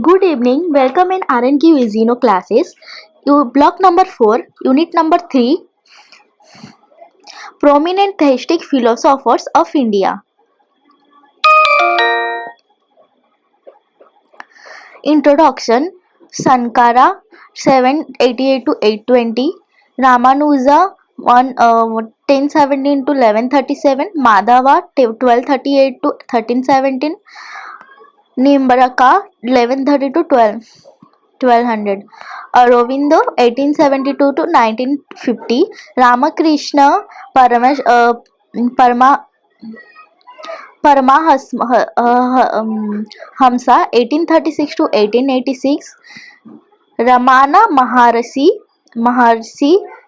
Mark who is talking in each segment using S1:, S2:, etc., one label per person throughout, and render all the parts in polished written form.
S1: Good evening. Welcome in RNQ Zeno classes. Block number 4, unit number 3, prominent theistic philosophers of India. Introduction: Sankara 788 to 820, Ramanuja 1017 to 1137, Madhava 1238 to 1317, Nimbaraka 1130 to 1200, Aurobindo 1872 to 1950, Ramakrishna Parama, Hamsa 1836 to 1886, Ramana Maharshi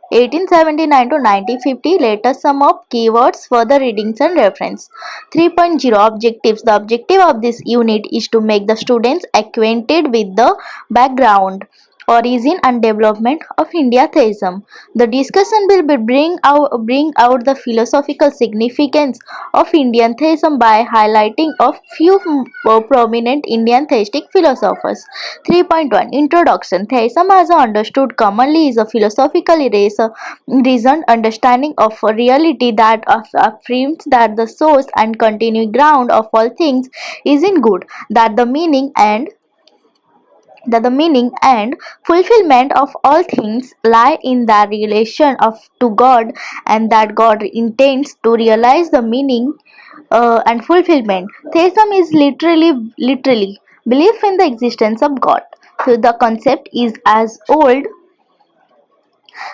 S1: 1879 to 1950. Latest sum of keywords, further readings and reference. 3.0 Objectives. The objective of this unit is to make the students acquainted with the background, origin and development of India theism. The discussion will bring out the philosophical significance of Indian theism by highlighting a few prominent Indian theistic philosophers. 3.1 Introduction. Theism, as understood commonly, is a philosophically reasoned understanding of reality that affirms that the source and continuing ground of all things is in good, that the meaning and fulfillment of all things lie in their relation to God, and that God intends to realize the meaning and fulfillment. Theism is literally belief in the existence of God. So the concept is as old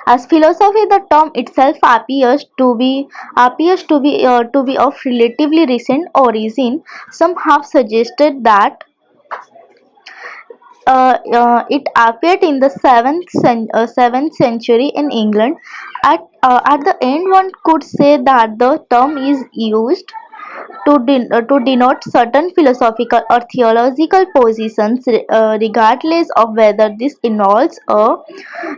S1: as philosophy. The term itself appears to be of relatively recent origin. Some have suggested that it appeared in the 7th century in England. At the end, one could say that the term is used to denote certain philosophical or theological positions, regardless of whether this involves a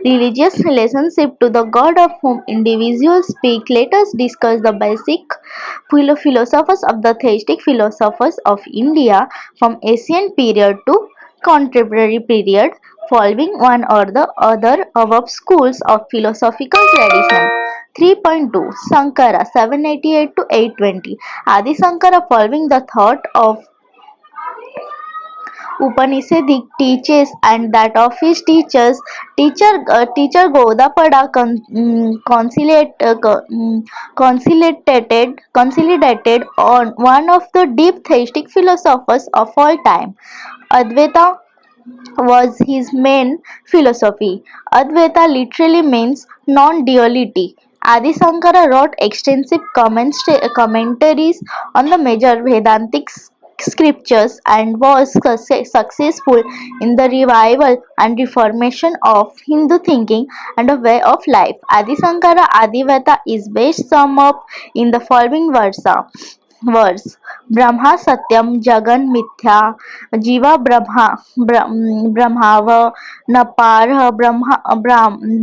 S1: religious relationship to the God of whom individuals speak. Let us discuss the basic philosophers of the theistic philosophers of India from ancient period to contemporary period, following one or the other above schools of philosophical tradition. 3.2 Sankara 788 to 820. Adi Sankara, following the thought of Upanishadic teaches and that of his teacher Gaudapada consolidated on one of the deep theistic philosophers of all time. Advaita was his main philosophy. Advaita literally means non-duality. Adi Shankara wrote extensive commentaries on the major Vedantic scriptures and was successful in the revival and reformation of Hindu thinking and a way of life. Adi Shankara Adivata is best summed up in the following words: Brahma Satyam Jagan Mithya Jiva Brahmava Naparha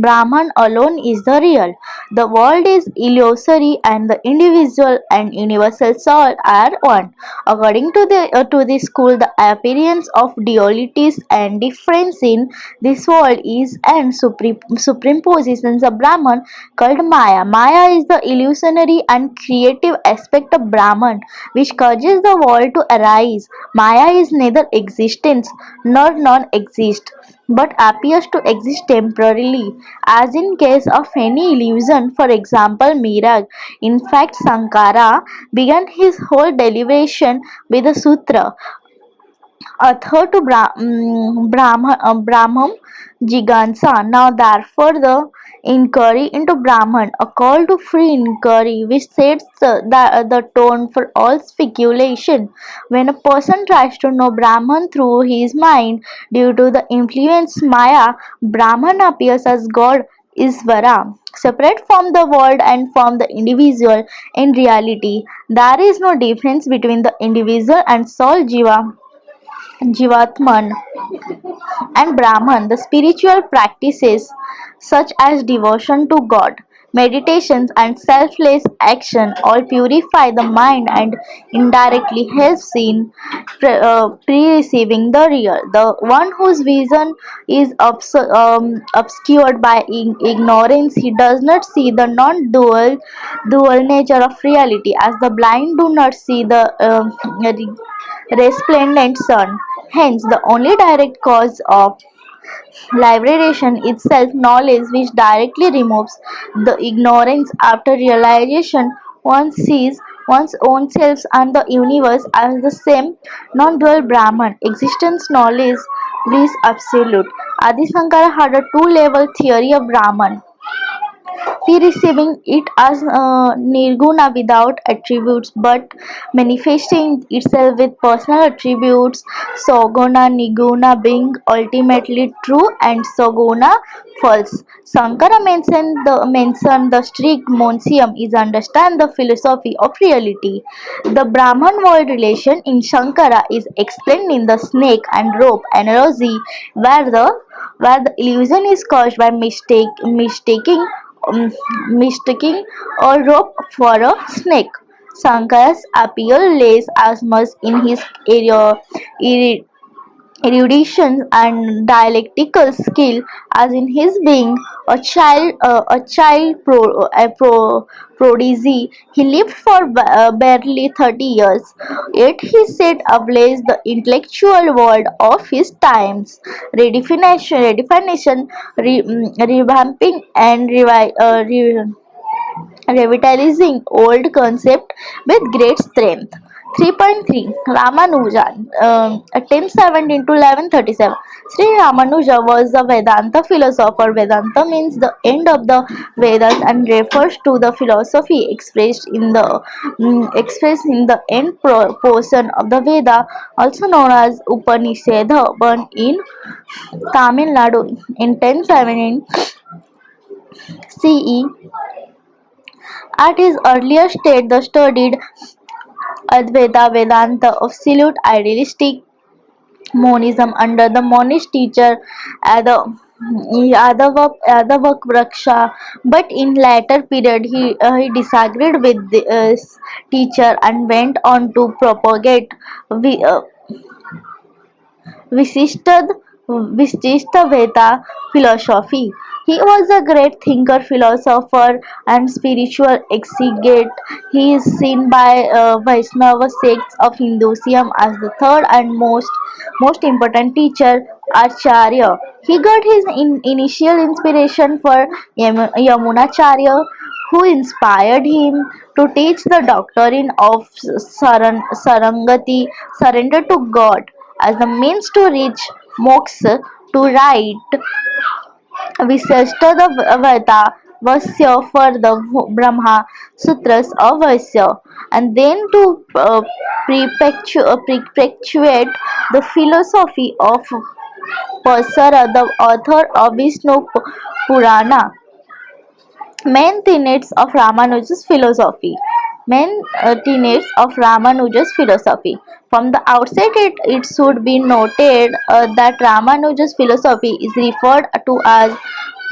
S1: Brahman alone is the real. The world is illusory and the individual and universal soul are one. According to this school, the appearance of dualities and difference in this world is an supreme positions of Brahman called Maya. Maya is the illusionary and creative aspect of Brahman which causes the world to arise. Maya is neither existence nor non-exist, but appears to exist temporarily, as in case of any illusion, for example, mirage. In fact, Sankara began his whole deliberation with a sutra author to Brahman Jigansa. Now, therefore, the inquiry into Brahman, a call to free inquiry, which sets the tone for all speculation. When a person tries to know Brahman through his mind, due to the influence Maya, Brahman appears as God Isvara, separate from the world and from the individual. In reality, there is no difference between the individual and soul Jivatman and Brahman. The spiritual practices such as devotion to God, meditations, and selfless action all purify the mind and indirectly helps in pre-receiving the real. The one whose vision is obscured by ignorance, he does not see the non-dual nature of reality, as the blind do not see the resplendent sun. Hence, the only direct cause of liberation itself knowledge which directly removes the ignorance. After realization, one sees one's own self and the universe as the same non-dual Brahman. Existence knowledge is absolute. Adi Shankara had a two-level theory of Brahman, perceiving it as nirguna without attributes but manifesting itself with personal attributes, saguna niguna being ultimately true and saguna false. Sankara mentioned the strict monesium is understand the philosophy of reality. The Brahman world relation in Shankara is explained in the snake and rope analogy, where the illusion is caused by um, mistaking a rope for a snake. Sankara's appeal lays as much in his eri- erudition and dialectical skill as in his being a child prodigy. He lived for barely 30 years, yet he set ablaze the intellectual world of his times. Revamping and revitalizing old concept with great strength. 3.3 Ramanujan 1017 to 1137. Sri Ramanuja was a Vedanta philosopher. Vedanta means the end of the Vedas and refers to the philosophy expressed in the portion of the Veda, also known as Upanishad, born in Tamil Nadu in 1017 CE. At his earlier state, the studied Advaita Vedanta, absolute idealistic monism under the monist teacher Yadava but in later period he disagreed with this teacher and went on to propagate vi- uh, Vishishtad Vishishtaveta philosophy. He was a great thinker, philosopher, and spiritual exegete. He is seen by Vaishnava sects of Hinduism as the third and most important teacher, Acharya. He got his initial inspiration for Yamunacharya, who inspired him to teach the doctrine of Sarangati, surrender to God, as the means to reach moksha. To write Vishishtadvaita Vasya for the Brahma Sutras of Vasya, and then to perpetuate the philosophy of Pasara, the author of Vishnu Purana. Main tenets of Ramanuja's philosophy. Main tenets of Ramanuja's philosophy. From the outset, it should be noted that Ramanuja's philosophy is referred to as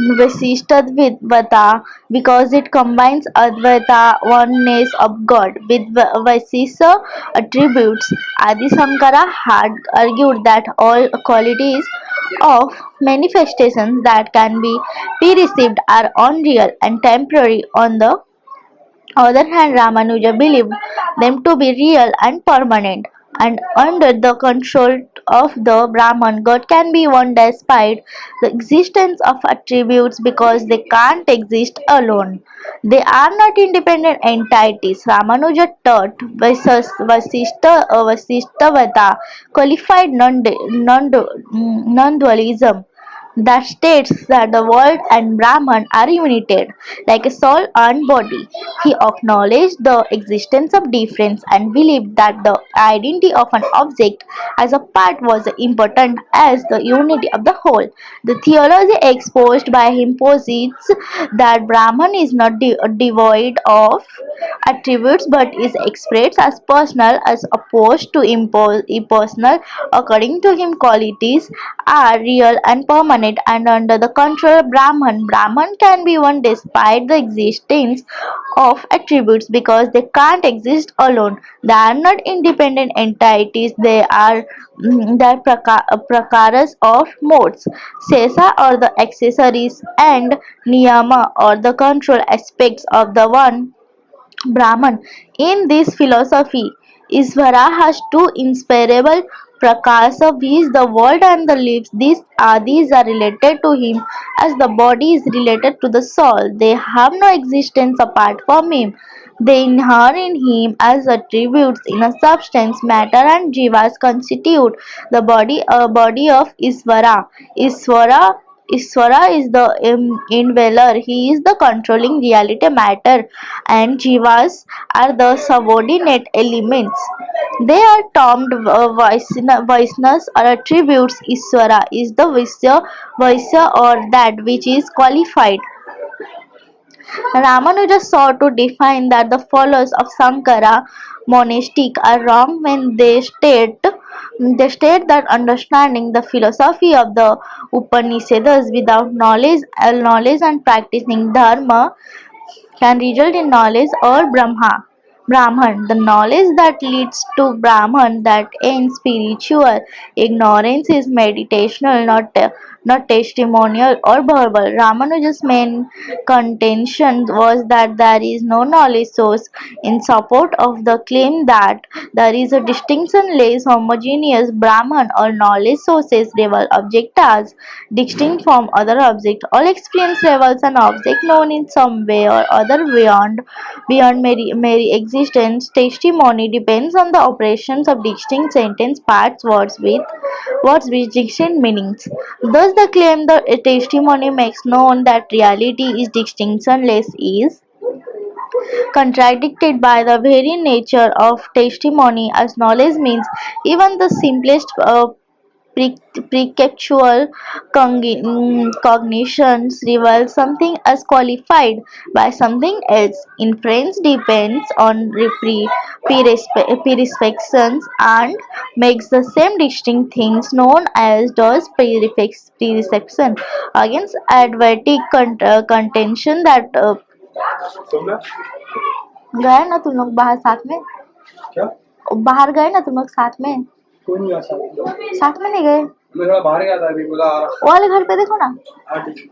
S1: Vishishtadvaita because it combines Advaita, oneness of God, with Vaisisa attributes. Adi Shankara had argued that all qualities of manifestations that can be perceived are unreal and temporary. On the other hand, Ramanuja believed them to be real and permanent, and under the control of the Brahman, God can be one despite the existence of attributes because they can't exist alone. They are not independent entities. Ramanuja taught Vasishtavata qualified non-dualism that states that the world and Brahman are united, like a soul and body. He acknowledged the existence of difference and believed that the identity of an object as a part was as important as the unity of the whole. The theology exposed by him posits that Brahman is not devoid of attributes but is expressed as personal as opposed to impersonal. According to him, qualities are real and permanent incarnate and under the control of Brahman. Brahman can be one despite the existence of attributes because they can't exist alone. They are not independent entities, they are prakaras or modes. Sesa or the accessories and Niyama or the control aspects of the one Brahman. In this philosophy, Isvara has two inseparable prakasa, which the world and the lives. These are related to him as the body is related to the soul. They have no existence apart from him. They inhere in him as attributes in a substance, matter and jivas constitute the body, a body of Isvara. Iswara is the indweller. He is the controlling reality. Matter and jivas are the subordinate elements. They are termed Vaisnas or attributes. Iswara is the Vaisya or that which is qualified. Ramanuja sought to define that the followers of Sankara monastic are wrong when they state that understanding the philosophy of the Upanishads without knowledge and practicing dharma can result in knowledge or Brahman. The knowledge that leads to Brahman, that ends spiritual. Ignorance is meditational, not testimonial or verbal. Ramanuja's main contention was that there is no knowledge source in support of the claim that there is a distinction less homogeneous Brahman or knowledge sources revel object as distinct from other objects. All experience revels an object known in some way or other beyond mere existence. Testimony depends on the operations of distinct sentence parts, words with distinct meanings. Thus, the claim that a testimony makes known that reality is distinctionless is contradicted by the very nature of testimony, as knowledge means even the simplest preceptual cognitions reveal something as qualified by something else. Inference depends on perceptions and makes the same distinct things known as does perception. Against advertic contention that गए ना तुम लोग बाहर साथ में क्या बाहर गए ना तुम लोग साथ में कोई नहीं गया साथ में नहीं गए मैं थोड़ा बाहर गया था अभी बोला वो वाले घर पे देखो ना हाँ ठीक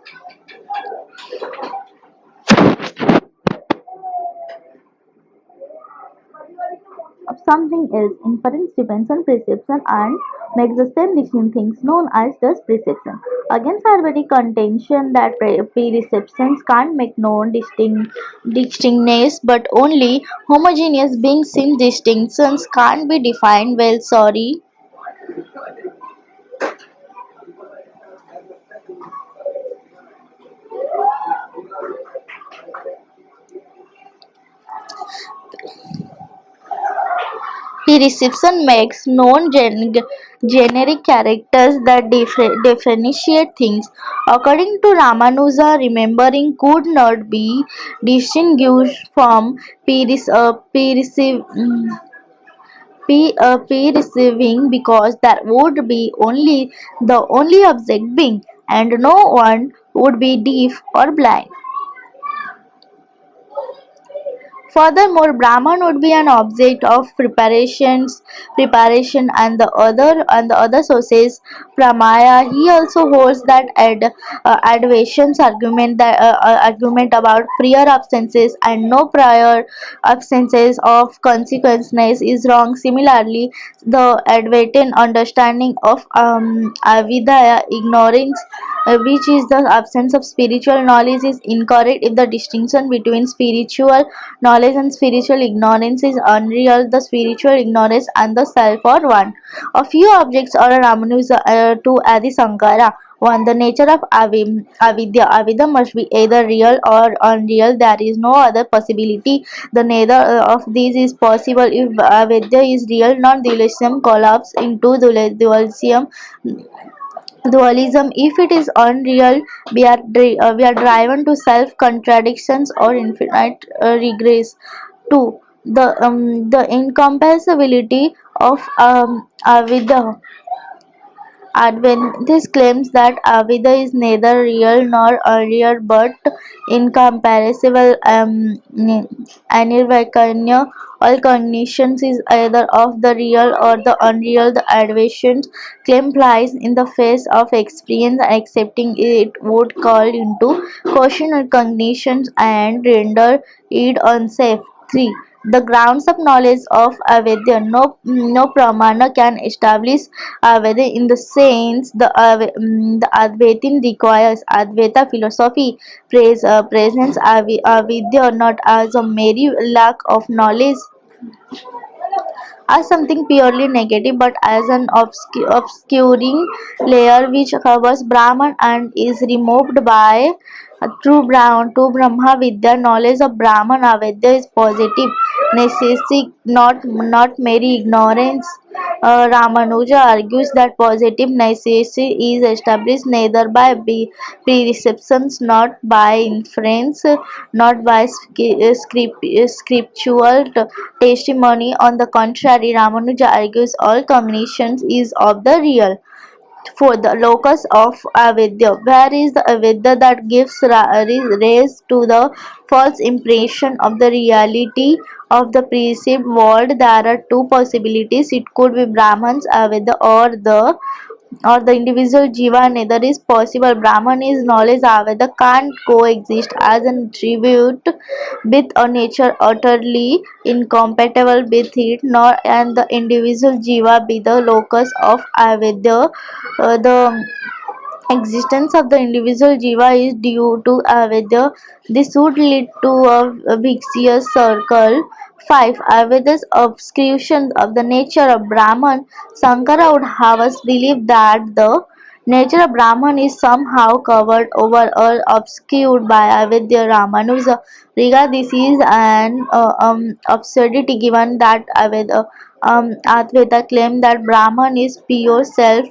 S1: of something else. Inference depends on perception and makes the same distinct things known as does perception. Against arbitrary contention that perceptions can't make known distinctness but only homogeneous beings since distinctions can't be defined well. Sorry. Perception makes known generic characters that differentiate things. According to Ramanuja, remembering could not be distinguished from perceiving because that would be only the only object being, and no one would be deaf or blind. Furthermore, Brahman would be an object of preparation, and the other sources pramaya. He also holds that advations argument about prior absences and no prior absences of consequences is wrong. Similarly, the Advaitin understanding of avidya, ignorance, which is the absence of spiritual knowledge, is incorrect if the distinction between spiritual knowledge and spiritual ignorance is unreal. The spiritual ignorance and the self are one. A few objects are Ramanuja to Adi Sankara. 1. The nature of avidya. Avidya must be either real or unreal. There is no other possibility. The neither of these is possible. If avidya is real, non-dualism collapses into dualism. If it is unreal, we are driven to self contradictions or infinite regress. 2. The incompatibility of avidya. Adventist claims that Avida is neither real nor unreal but incomparable, univocable. All cognitions is either of the real or the unreal. The Adventist claim lies in the face of experience. Accepting it would call into question our cognitions and render it unsafe. 3. The grounds of knowledge of Avedya. No pramana can establish Advaita in the sense the Advaitin requires. Advaita philosophy presents avidya not as a mere lack of knowledge, as something purely negative, but as an obscuring layer which covers Brahman and is removed by true Brahma Vidya. Knowledge of Brahman Avidya is positive, necessary, not mere ignorance. Ramanuja argues that positive necessity is established neither by perceptions, not by inference, not by scriptural testimony. On the contrary, Ramanuja argues all cognitions is of the real. For the locus of avidya, where is the avidya that gives rise to the false impression of the reality of the perceived world? There are two possibilities. It could be Brahman's avidya or the individual jiva. Neither is possible. Brahman is knowledge. Aveda can't coexist as an attribute with a nature utterly incompatible with it, nor can the individual jiva be the locus of avidya. The existence of the individual jiva is due to avidya. This would lead to a vicious circle. 5. Avida's obscuration of the nature of Brahman. Sankara would have us believe that the nature of Brahman is somehow covered over or obscured by avidya. Ramanuja regard this is an absurdity, given that Advaita claim that Brahman is pure self,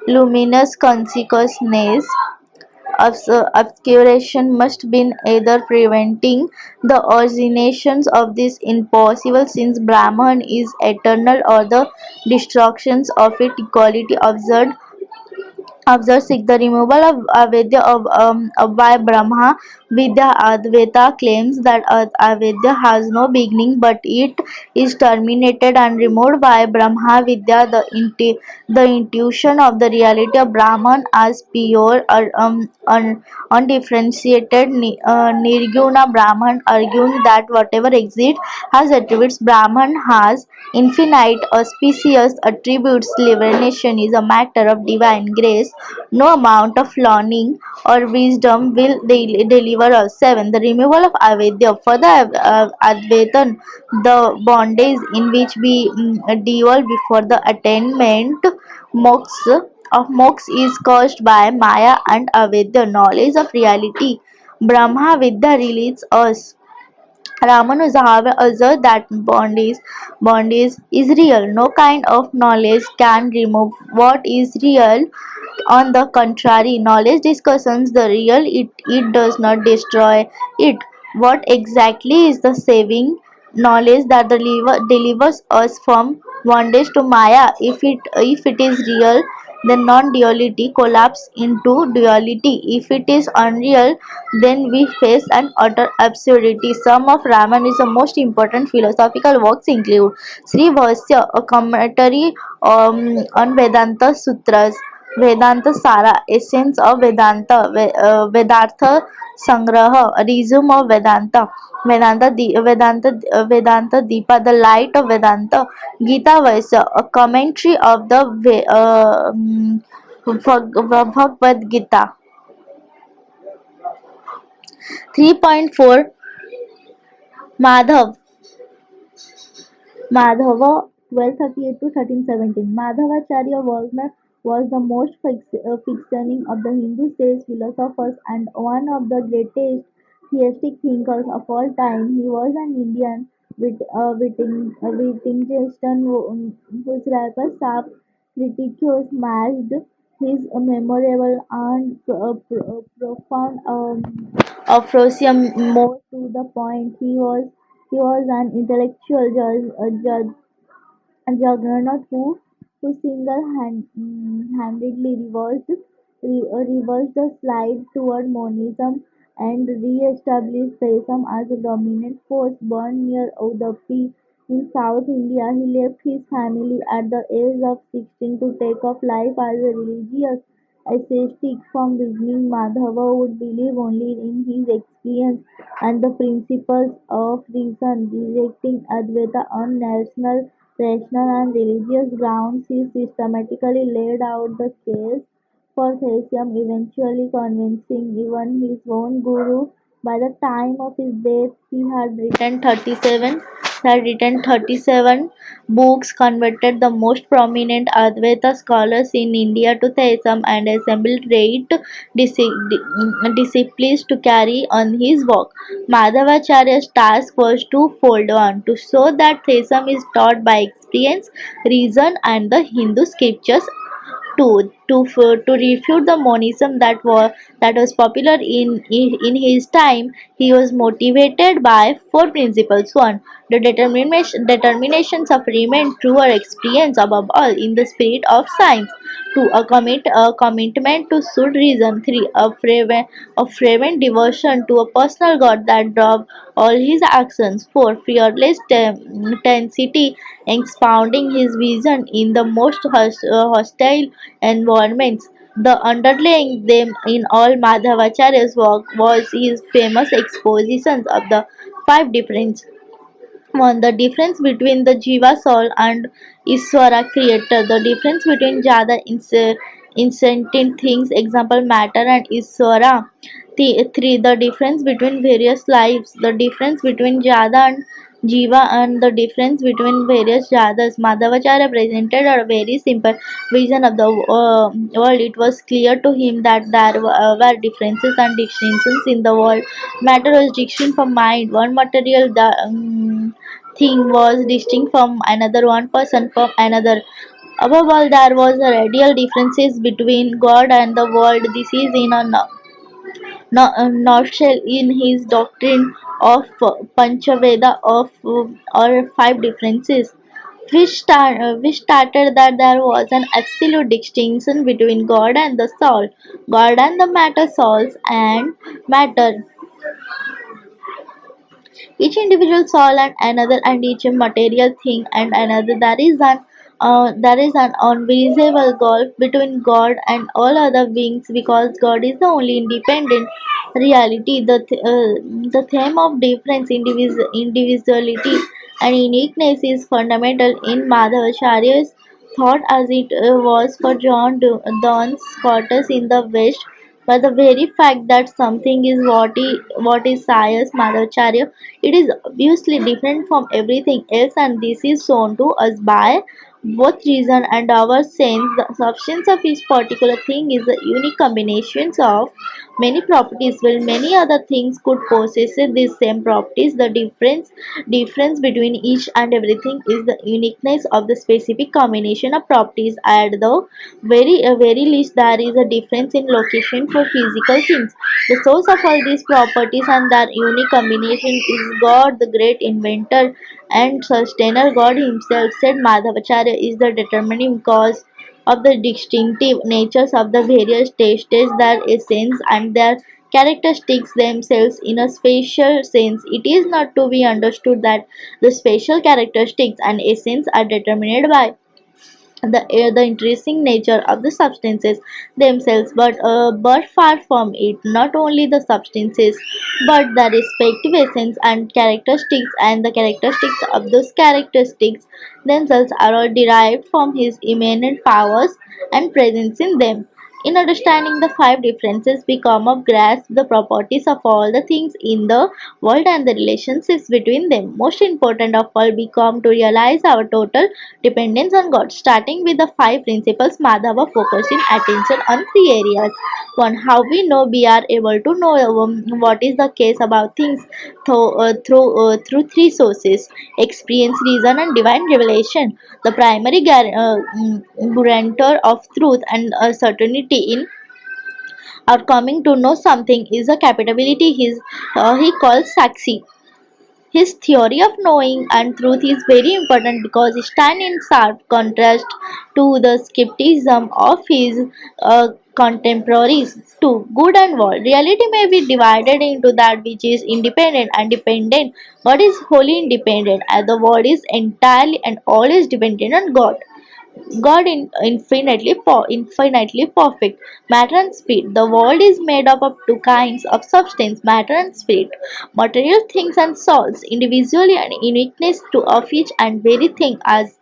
S1: luminous consciousness. Obscuration must be either preventing the originations of this impossible, since Brahman is eternal, or the destructions of it equality absurd. Observe 6. The removal of avidya by Brahma Vidya. Advaita claims that avidya has no beginning, but it is terminated and removed by Brahma Vidya. The intuition of the reality of Brahman as pure or undifferentiated Nirguna Brahman, arguing that whatever exists has attributes. Brahman has infinite auspicious attributes. Liberation is a matter of divine grace. No amount of learning or wisdom will deliver us. 7. The removal of avidya. For the Advaitin, the bondage in which we dwell before the attainment moksha of moksha is caused by Maya and avidya, knowledge of reality. Brahma Vidya releases us. Ramanuja, however, asserts that bondage is real. No kind of knowledge can remove what is real. On the contrary, knowledge discusses the real, it does not destroy it. What exactly is the saving knowledge that delivers us from bondage to Maya? If it is real, then non-duality collapses into duality. If it is unreal, then we face an utter absurdity. Some of Ramanuja's most important philosophical works include Sri Bhasya, a commentary on Vedanta Sutras, Vedanta Sara, Essence of Vedanta, Vedartha Sangraha, a resume of Vedanta, Vedanta Deepa, the light of Vedanta, Gita Vaisya, a commentary of the Bhagavad Gita. 3.4. Madhav Madhava 1238 to 1317. Madhavacharya was the most fictioning of the Hindu sage philosophers and one of the greatest theistic thinkers of all time. He was an Indian Wittgenstein whose rapper sharp critiques matched his memorable and profound aphorism. More to the point, he was an intellectual judge, a juggernaut who single-handedly reversed the slide toward monism and re-established theism as a dominant force. Born near Udupi in South India, he left his family at the age of 16 to take up life as a religious ascetic. From beginning, Madhava would believe only in his experience and the principles of reason, rejecting Advaita on national, rational and religious grounds. He systematically laid out the case for theism, eventually convincing even his own guru. By the time of his death, he had written 37 books, converted the most prominent Advaita scholars in India to theism, and assembled great disciples to carry on his work. Madhavacharya's task was twofold: one, to show that theism is taught by experience, reason, and the Hindu scriptures; to refute the monism that was popular in his time. He was motivated by four principles. One, the determinations of remain true or experience above all in the spirit of science. Two, a commitment to sound reason. Three, a fervent devotion to a personal God that drove all his actions. Four, fearless intensity, expounding his vision in the most hostile environments. The underlying them in all Madhavacharya's work was his famous expositions of the five different: one, the difference between the Jiva soul and Iswara creator; the difference between Jada insentient things, example matter and Iswara; three, the difference between various lives; the difference between Jada and Jiva and the difference between various Jadas. Madhavacharya presented a very simple vision of the world. It was clear to him that there were differences and distinctions in the world. Matter was distinct from mind. One material thing was distinct from another, one person from another. Above all, there was a radical differences between God and the world. This is in a nutshell in his doctrine of Panchaveda of or five differences, which started that there was an absolute distinction between God and the soul, God and the matter, souls and matter, each individual soul and another, and each material thing and another. There is an unvisible gulf between God and all other beings, because God is the only independent reality. The theme of difference, individuality and uniqueness is fundamental in Madhavacharya's thought, as it was for John Donne's Scotus in the West. But the very fact that something is what is science, Madhacharya, it is obviously different from everything else, and this is shown to us by both reason and our sense. The substance of each particular thing is a unique combination of many properties, while many other things could possess these same properties. The difference between each and everything is the uniqueness of the specific combination of properties. At the very least, there is a difference in location for physical things. The source of all these properties and their unique combination is God, the great inventor and sustainer. God himself, said Madhavacharya, is the determining cause of the distinctive natures of the various tastes, their essence and their characteristics themselves in a spatial sense. It is not to be understood that the spatial characteristics and essence are determined by the interesting nature of the substances themselves, but far from it. Not only the substances, but the respective essence and characteristics, and the characteristics of those characteristics themselves are all derived from his immanent powers and presence in them. In understanding the five differences, we come up grasp the properties of all the things in the world and the relationships between them. Most important of all, we come to realize our total dependence on God. Starting with the five principles, Madhava focusing attention on three areas. One, how we know. We are able to know what is the case about things through three sources: experience, reason, and divine revelation. The primary guarantor of truth and certainty in our coming to know something is a capability he calls saksi. His theory of knowing and truth is very important because it stands in sharp contrast to the skepticism of his contemporaries. To good and world, reality may be divided into that which is independent and dependent. God is wholly independent, and the world is entirely and always dependent on God. God in infinitely perfect. Matter and spirit. The world is made up of two kinds of substance, matter and spirit. Material things and souls, individually and uniqueness to of each and very thing as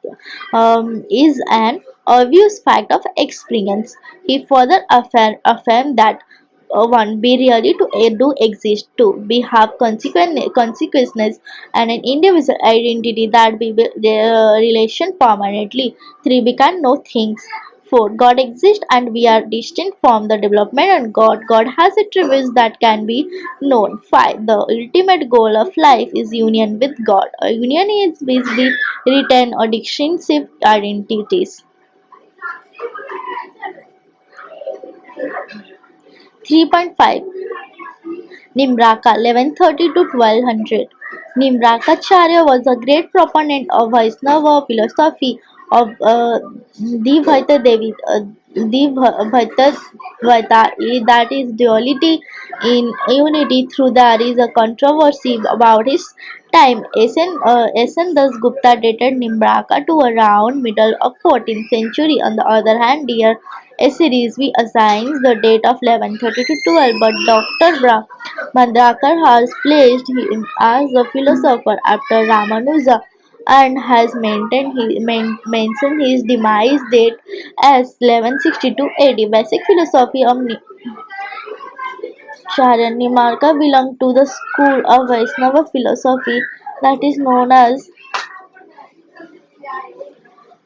S1: is an obvious fact of experience. He further affirmed that one be really to do exist, two we have consequences and an individual identity that we will relation permanently, three we can know things, four God exists and we are distinct from the development and God has attributes that can be known, five the ultimate goal of life is union with God, a union is with the written or distinctive identities. 3.5 Nimraka 1130 to 1200. Nimrakacharya was a great proponent of Vaishnava philosophy of Dvaita Devi, Dvaita, that is duality in unity. Through there is a controversy about his time. S.N. Das Gupta dated Nimraka to around middle of 14th century. On the other hand, dear a series we assigns the date of 1130 to 12, but Dr. Mandrakar has placed him as a philosopher after Ramanuja and has mentioned his demise date as 1162 AD. Basic philosophy of Charanimarka belonged to the school of Vaishnava philosophy that is known as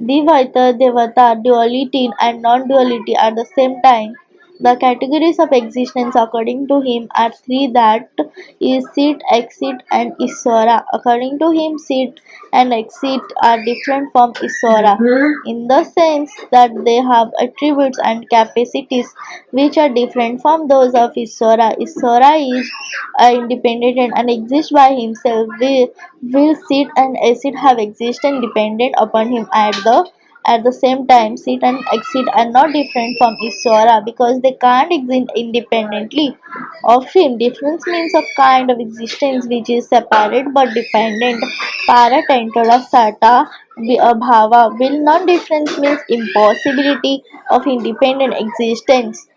S1: Dvaita, Devata, duality and non-duality at the same time. The categories of existence according to him are three, that is seat, exit and Iswara. According to him, seat and exit are different from Iswara in the sense that they have attributes and capacities which are different from those of Iswara. Iswara is independent and exists by himself. Will sit and exit have existence dependent upon him at the same time. Sit and exit are not different from Iswara because they can't exist independently of him. Difference means a kind of existence which is separate but dependent. Paratantala sata bhava. Will non-difference means impossibility of independent existence.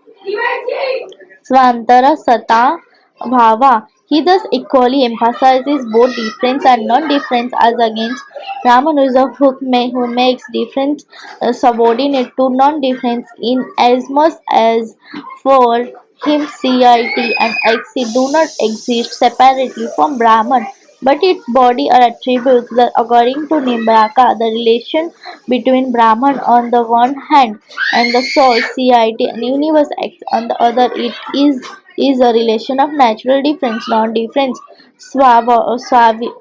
S1: Swantara Sata Bhava. He thus equally emphasizes both difference and non-difference as against Ramanuja who makes difference subordinate to non-difference in as much as for him CIT and XC do not exist separately from Brahman but its body or attributes that according to Nimbraka, the relation between Brahman on the one hand and the soul CIT and universe X on the other is a relation of natural difference, non-difference, swabhabika,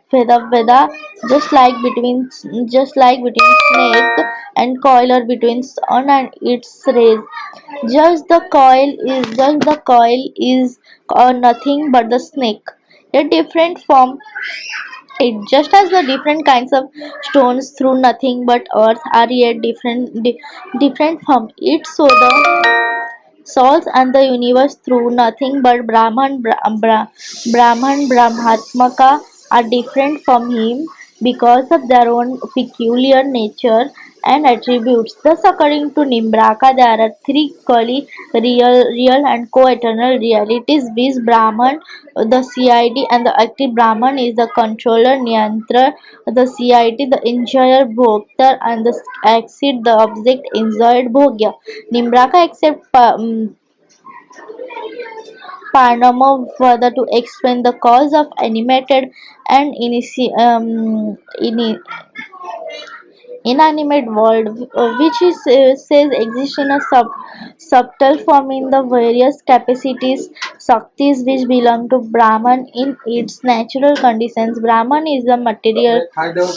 S1: Veda, just like between snake and coil or between sun and its rays. Just the coil is nothing but the snake. Yet different from it, just as the different kinds of stones through nothing but earth are yet different from it, so the souls and the universe through nothing but Brahman Brahmatmaka are different from him because of their own peculiar nature and attributes. Thus, according to Nimbraka, there are three equally real and co-eternal realities, viz. Brahman, the CID, and the active Brahman is the controller, Niyantra, the CID, the enjoyer, Bhoktar, and the exit, the object enjoyed, Bhogya. Nimbraka accepts Parnamo further to explain the cause of animated and inanimate world, which is says exists in a subtle form in the various capacities, Shaktis which belong to Brahman in its natural conditions. Brahman is the material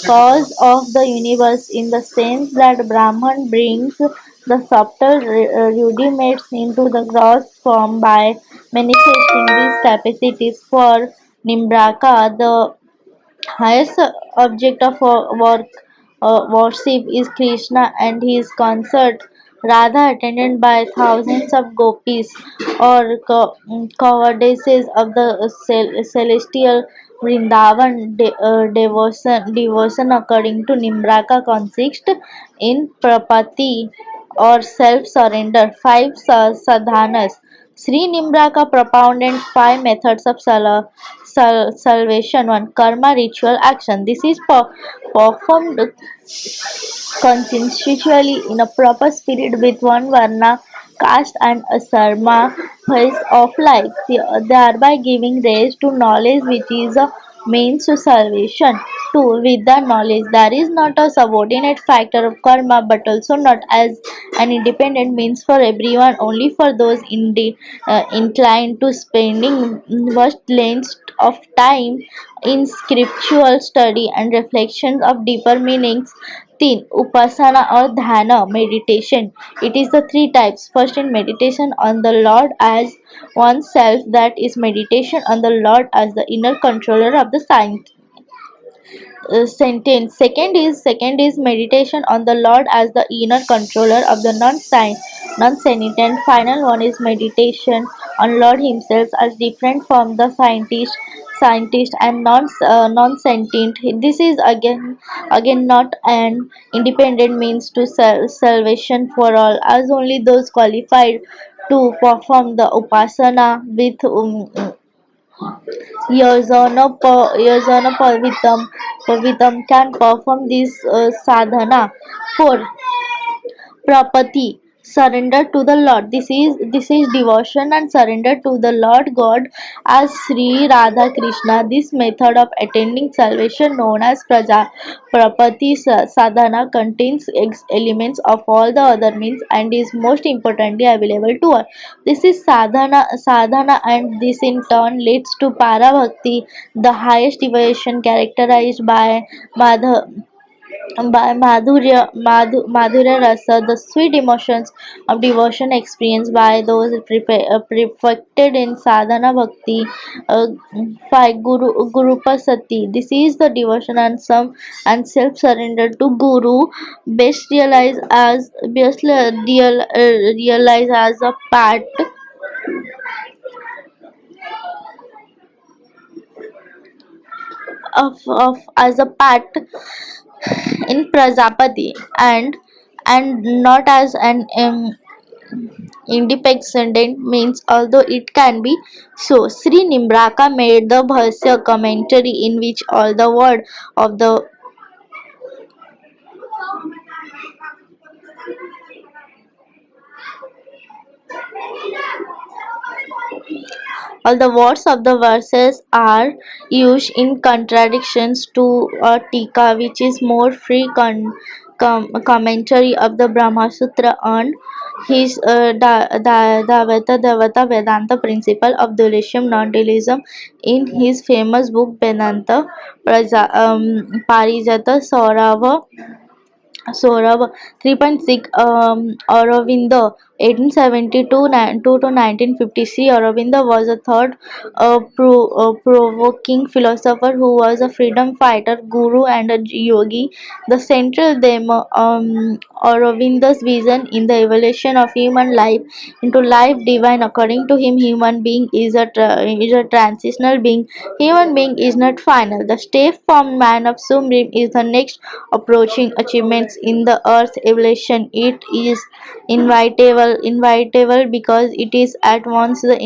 S1: cause of the universe in the sense that Brahman brings the subtle rudiments into the gross form by manifesting these capacities for Nimbraka. The highest object of worship is Krishna and his consort, Radha, attended by thousands of gopis or goddesses of the celestial Vrindavan. Devotion according to Nimbraka consists in prapati or self-surrender. Five sadhanas. Sri Nimbraka propounded five methods of salvation. One, karma, ritual, action. This is performed consensually in a proper spirit with one varna, caste and a sarma phase of life, thereby giving rise to knowledge which is a means to salvation. 2. With the knowledge, there is not a subordinate factor of karma but also not as an independent means for everyone, only for those inclined to spending vast lengths of time in scriptural study and reflections of deeper meanings. 3. Upasana or dhyana meditation. It is the three types. First, in meditation on the Lord as oneself, that is meditation on the Lord as the inner controller of the sentence. Second is meditation on the Lord as the inner controller of the non-sentient. Final one is meditation on Lord Himself as different from the scientist and non-sentient. This is again not an independent means to salvation for all, as only those qualified to perform the upasana with Pavitam can perform this sadhana. 4. Prapati, surrender to the Lord. This is devotion and surrender to the Lord God as Sri Radha Krishna. This method of attaining salvation, known as Prapati Sadhana, contains elements of all the other means and is most importantly available to us. This is sadhana, and this in turn leads to Parabhakti, the highest devotion characterized by Madhurya Rasa, the sweet emotions of devotion experienced by those perfected in sadhana bhakti. uh, 5. Gurupasati. This is the devotion and self surrender to Guru, best realized as a part of as a part in Prajapati, and not as an independent means, although it can be so. Sri Nimbraka made the Bhasya commentary in which all the word of the all the words of the verses are used in contradictions to a tika, which is more free commentary of the Brahma Sutra on his Davata Vedanta principle of dualism, non-dualism, in his famous book Vedanta Parijata Saurabh 3.6. Aurobindo 1872 to 1953. Aurobindo was a third provoking philosopher who was a freedom fighter, guru, and a yogi. The central theme Aurobindo's vision in the evolution of human life into life divine. According to him, human being is a transitional being. Human being is not final. The step from man of Sumrim is the next approaching achievements in the earth's evolution. It is inevitable because it is at once the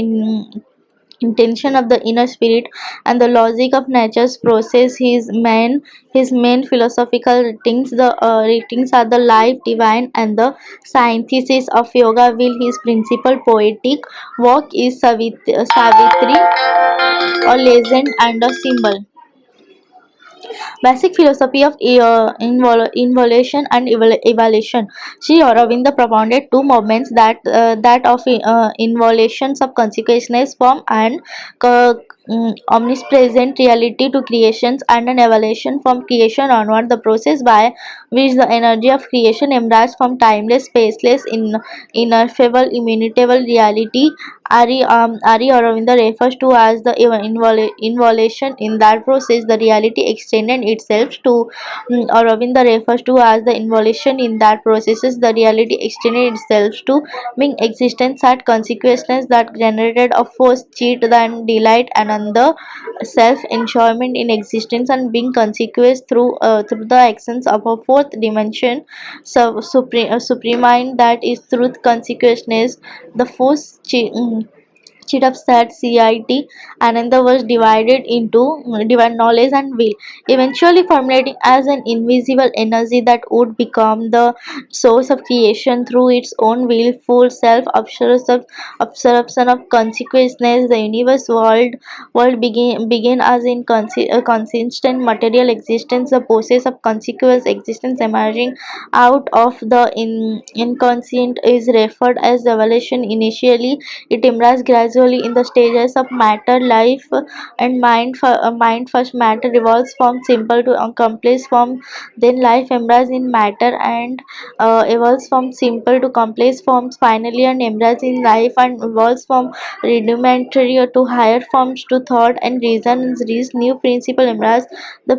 S1: intention of the inner spirit and the logic of nature's process. His main philosophical writings are the life divine and the synthesis of yoga, while his principal poetic work is Savitri, a legend and a symbol. Basic philosophy of involution and evolution. Sri Aurobindo propounded two movements, that of involutions of consciousness form and omnipresent reality to creations and an evolution from creation onward, the process by which the energy of creation emerges from timeless, spaceless, ineffable, immutable reality. Ari Aravinda refers to as the involution. In that process, the reality extended itself to Aravinda refers to as the involution. In that processes, the reality extended itself to being existence had consequences that generated a force, cheat, then delight, another self enjoyment in existence, and being consequence through the actions of a fourth dimension, so supreme mind, that is truth consequences, the force sheet of that CIT. Another was divided into divine knowledge and will, eventually formulating as an invisible energy that would become the source of creation through its own willful self absorption of consciousness. The universe world begin as in consistent material existence, the process of consequence existence emerging out of the inconscient is referred as evolution. Initially it emerges gradually in the stages of matter, life, and mind. Mind first, matter evolves from simple to complex form. Then life emerges in matter and evolves from simple to complex forms. Finally, and emerges in life and evolves from rudimentary to higher forms to thought and reason. And these new principle emerge. The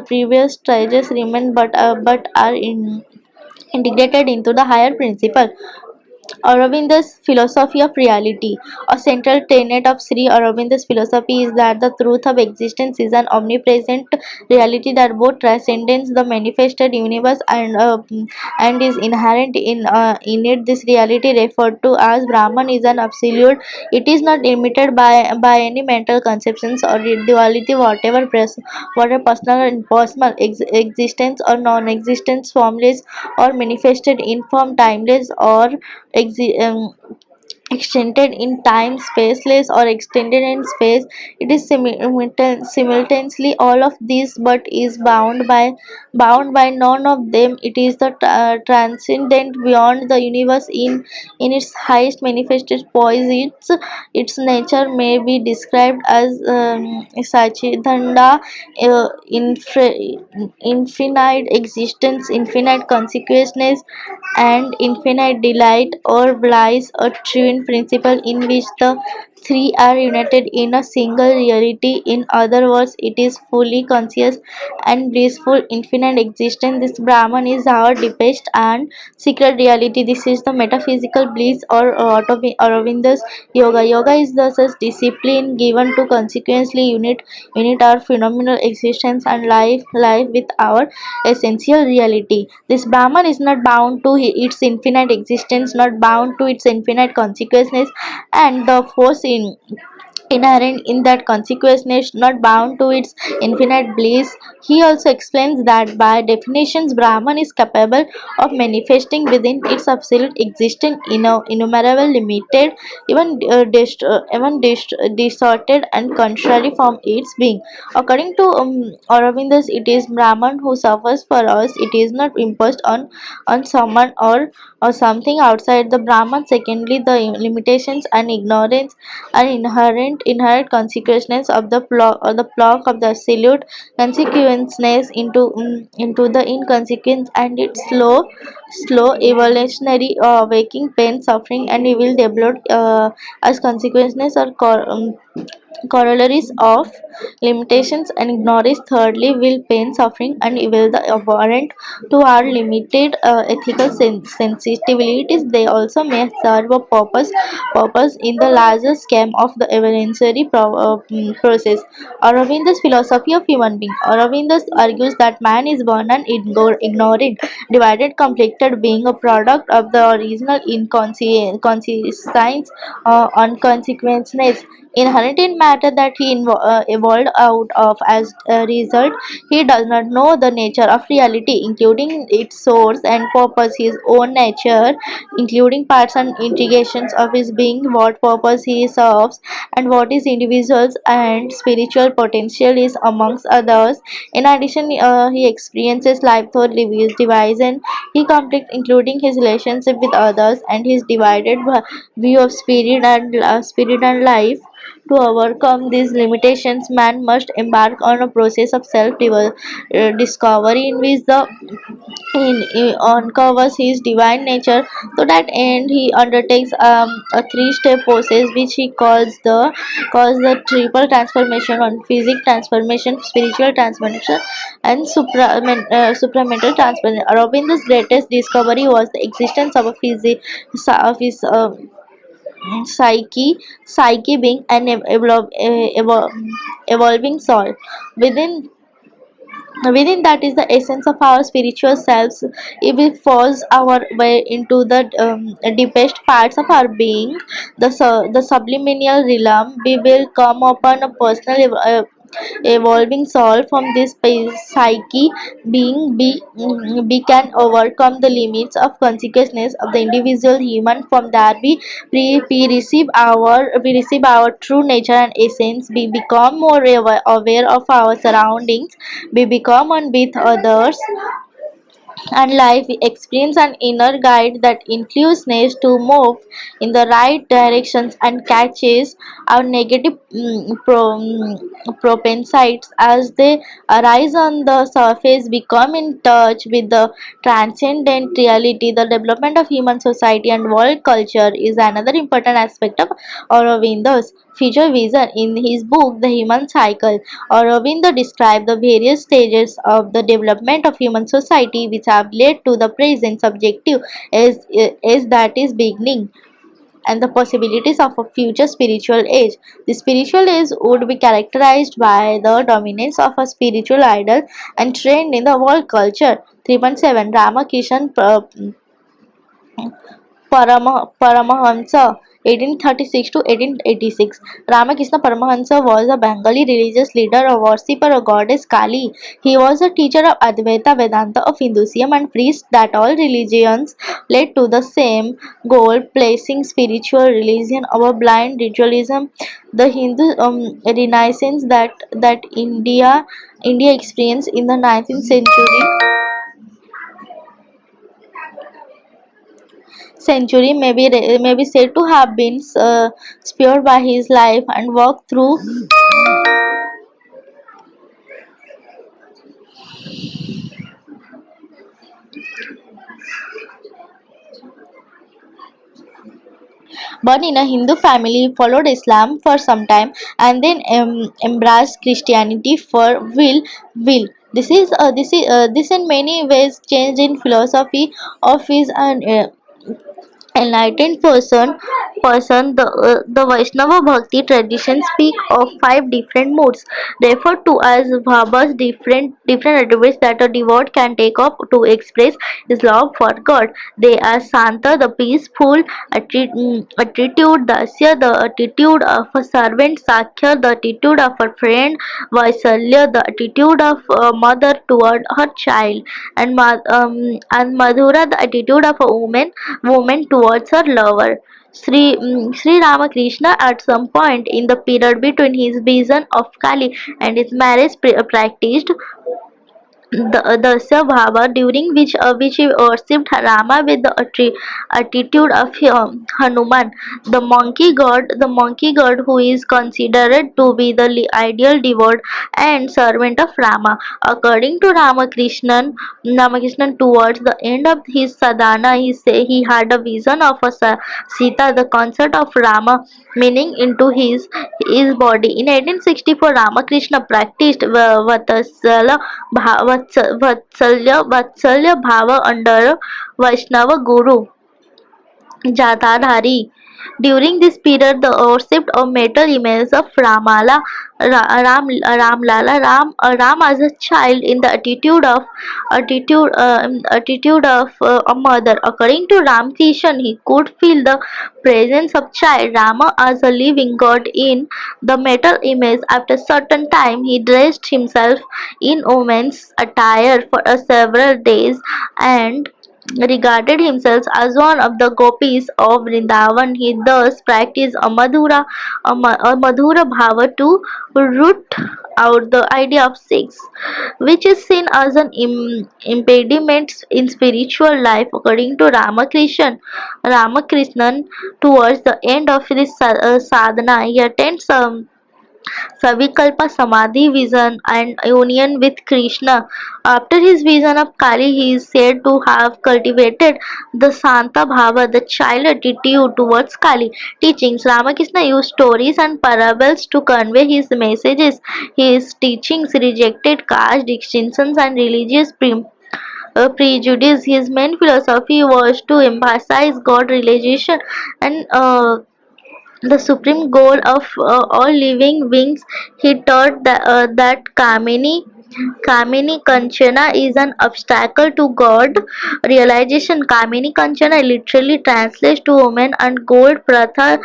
S1: previous stages remain, but are integrated into the higher principle. Aurobindo's philosophy of reality. A central tenet of Sri Aurobindo's philosophy is that the truth of existence is an omnipresent reality that both transcends the manifested universe and is inherent in it. This reality, referred to as Brahman, is an absolute. It is not limited by any mental conceptions or duality, whatever personal and impersonal existence or non-existence, formless or manifested in form, timeless or exi- um, extended in time, spaceless or extended in space. It is simultaneously all of these, but is bound by none of them. It is the transcendent beyond the universe in its highest manifested poise. Its nature may be described as Sachidanda, infinite existence, infinite consequences, and infinite delight, or bliss, a twin principle in which the three are united in a single reality. In other words, it is fully conscious and blissful infinite existence. This Brahman is our deepest and secret reality. This is the metaphysical bliss or Aurobindo's yoga. Yoga is the such discipline given to consequently unit our phenomenal existence and life with our essential reality. This Brahman is not bound to its infinite existence, not bound to its infinite consequences, and the force inherent in that consequences, not bound to its infinite bliss. He also explains that by definitions, Brahman is capable of manifesting within its absolute existence innumerable, limited, distorted, and contrary from its being. According to Aurobindas, it is Brahman who suffers for us. It is not imposed on someone or something outside the Brahman. Secondly, the limitations and ignorance are inherent consequences of the block of the absolute consequences into the inconsequence and its slow evolutionary waking pain, suffering, and evil developed as consequences or corollaries of limitations and ignorance. Thirdly, will, pain, suffering, and evil, the abhorrent to our limited ethical sensibilities. They also may serve a purpose in the larger scheme of the evolutionary process. Aurobindo's philosophy of human being. Aurobindo argues that man is born an ignorant, divided, conflicted being, a product of the original inconscience on consequences inherent in matter that he evolved out of. As a result, he does not know the nature of reality, including its source and purpose, his own nature, including parts and integrations of his being, what purpose he serves, and what his individuals and spiritual potential is, amongst others. In addition, he experiences life through division. He conflict, including his relationship with others and his divided view of spirit and life. To overcome these limitations, man must embark on a process of self-discovery in which he uncovers his divine nature. To that end, he undertakes a three-step process which he calls the triple transformation: on physical transformation, spiritual transformation, and supramental transformation. Aurobindo greatest discovery was the existence of a of his psyche being an evolving soul. Within that is the essence of our spiritual selves. If we force our way into the deepest parts of our being, the subliminal realm, we will come upon a personal evolving soul. From this psyche being, we can overcome the limits of consciousness of the individual human. From there we receive our true nature and essence. We become more aware of our surroundings. We become one with others and life. We experience an inner guide that influences us to move in the right directions and catches our negative propensities as they arise on the surface. We come in touch with the transcendent reality. The development of human society and world culture is another important aspect of Aurobindo's future vision. In his book The Human Cycle, Aurobindo described the various stages of the development of human society which have led to the present subjective as that is beginning and the possibilities of a future spiritual age. The spiritual age would be characterized by the dominance of a spiritual idol and trend in the world culture. 3.7 Ramakrishna Paramahansa 1836 to 1886. Ramakrishna Paramahansa was a Bengali religious leader, a worshipper of goddess Kali. He was a teacher of Advaita Vedanta of Hinduism and preached that all religions led to the same goal, placing spiritual religion over blind ritualism. The Hindu Renaissance that India experienced in the 19th century may be said to have been spurred by his life and work through. Born in a Hindu family, he followed Islam for some time and then embraced Christianity for will. This in many ways changed in philosophy of his enlightened person. The Vaishnava Bhakti tradition speak of five different moods, referred to as bhavas, different attributes that a devote can take up to express his love for God. They are Santa, the peaceful attitude; Dasya, the attitude of a servant; Sakya, the attitude of a friend; Vaisalya, the attitude of a mother toward her child; and Madhura, the attitude of a woman towards her lover. Sri Ramakrishna, at some point in the period between his vision of Kali and his marriage, practiced the Bhava, during which he worshipped Rama with the attitude of Hanuman, the monkey god who is considered to be the ideal devotee and servant of Rama. According to Ramakrishnan, towards the end of his sadhana, he had a vision of a Sita, the consort of Rama, meaning into his body. In 1864, Ramakrishna practiced Vatsalya Bhava under Vaishnava Guru Jatadhari. During this period, the worship of metal images of Ram as a child in the attitude of a mother. According to Ramkishan, he could feel the presence of child Rama as a living god in the metal image. After certain time, he dressed himself in woman's attire for several days and regarded himself as one of the gopis of Vrindavan. He thus practiced a Madhura Bhava to root out the idea of sex, which is seen as an impediment in spiritual life. According to Ramakrishnan, towards the end of his sadhana, he attends Savikalpa Samadhi vision and union with Krishna. After his vision of Kali, he is said to have cultivated the Santa Bhava, the child attitude towards Kali. Teachings: Ramakrishna used stories and parables to convey his messages. His teachings rejected caste distinctions and religious prejudice. His main philosophy was to emphasize God realization and the supreme goal of all living beings. He taught that Kamini Kanchana is an obstacle to God realization. Kamini Kanchana literally translates to woman, and gold pratha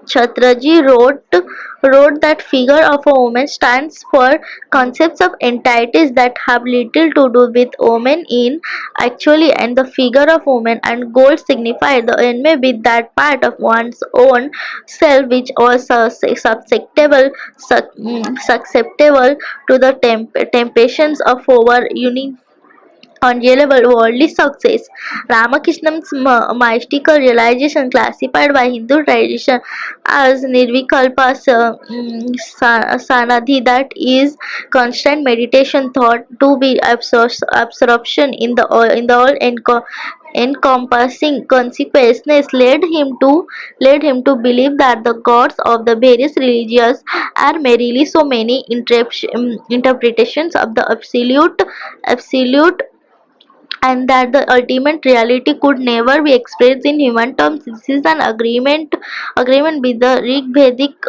S1: Chatraji wrote that figure of a woman stands for concepts of entities that have little to do with woman in actually, and the figure of woman and gold signify the enemy with that part of one's own self which was susceptible to the temptations of over unreliable worldly success. Ramakrishnan's mystical realization, classified by Hindu tradition as Nirvikalpa Sanadhi, that is constant meditation, thought to be absorption in the all encompassing consciousness, led him to believe that the gods of the various religions are merely so many interpretations of the absolute, and that the ultimate reality could never be expressed in human terms. This is an agreement with the Rig Vedic